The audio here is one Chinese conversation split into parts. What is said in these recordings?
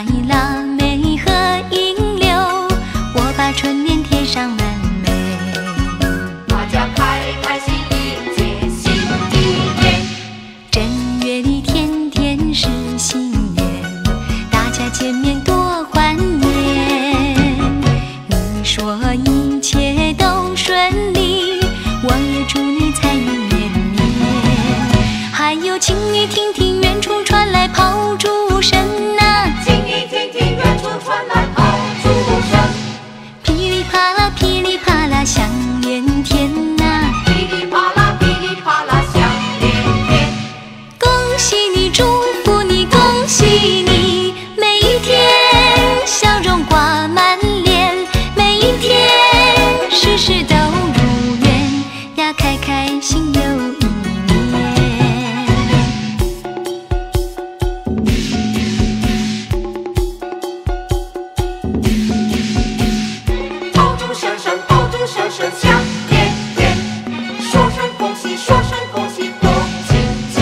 买腊梅和银柳，我把春联贴上门楣。大家开开心迎接新一年，正月里天天是新年，大家见面多欢颜。你说一切都顺利，我也祝你财运绵绵。还有请你听听远处传来炮竹声啊，请你听听远处传来炮竹声，噼里啪啦噼里啪啦响连天啊，噼里啪啦噼里啪啦响连天。恭喜你，祝福你，恭喜你，每一天笑容挂满脸，每一天事事都如愿呀，开开心又一年。炮竹声声，炮竹声声响连天，说声恭喜，说声恭喜，多亲切。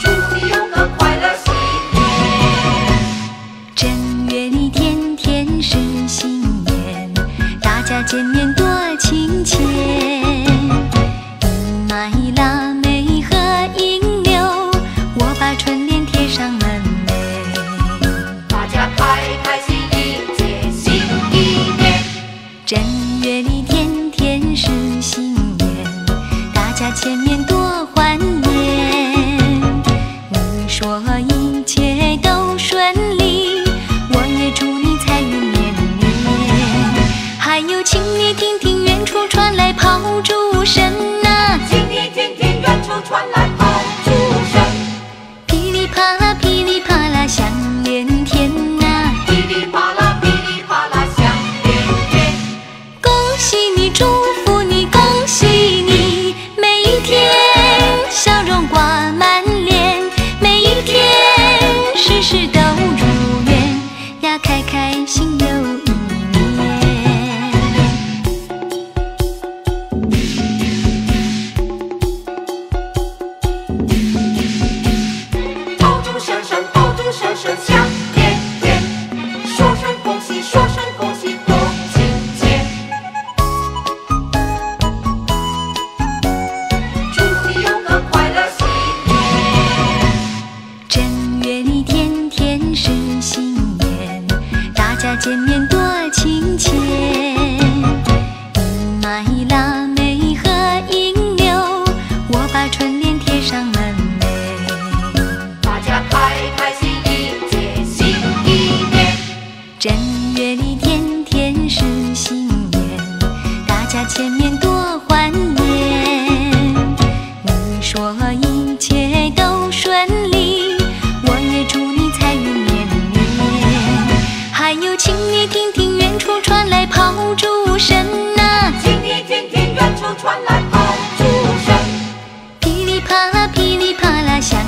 祝你有个快乐新年。正月里天天是新年，大家见面多亲切。你买腊梅和银柳，我把春联贴上门楣。大家开开心迎接新一年，正月里天天是新年，大家见面多欢颜。你说一切都顺利，我也祝你财运绵绵。还有请你听听远处传来炮竹声啊，请你听听远处传来炮竹声，噼里啪啦噼里啪啦响连天啊，噼里啪啦噼里啪啦响连天。恭喜你，祝福你，恭喜你，每一天笑容挂满脸，每一天事事都如愿呀，开开心又一年。炮竹声声，炮竹声声响连天，说声恭喜，说声恭喜，多亲切。祝你有个快乐新年。正月里天天是新年，大家见面多亲切。你买腊梅和银柳，我把春联贴上门楣。大家开开心迎接新一年，正月里天天是新年，大家见面多欢颜。你说一切都顺利，我也祝你财运绵绵。还有请你听听远处传来炮竹声啊，请你听听远处传来炮竹声，噼里啪啦噼里啪啦响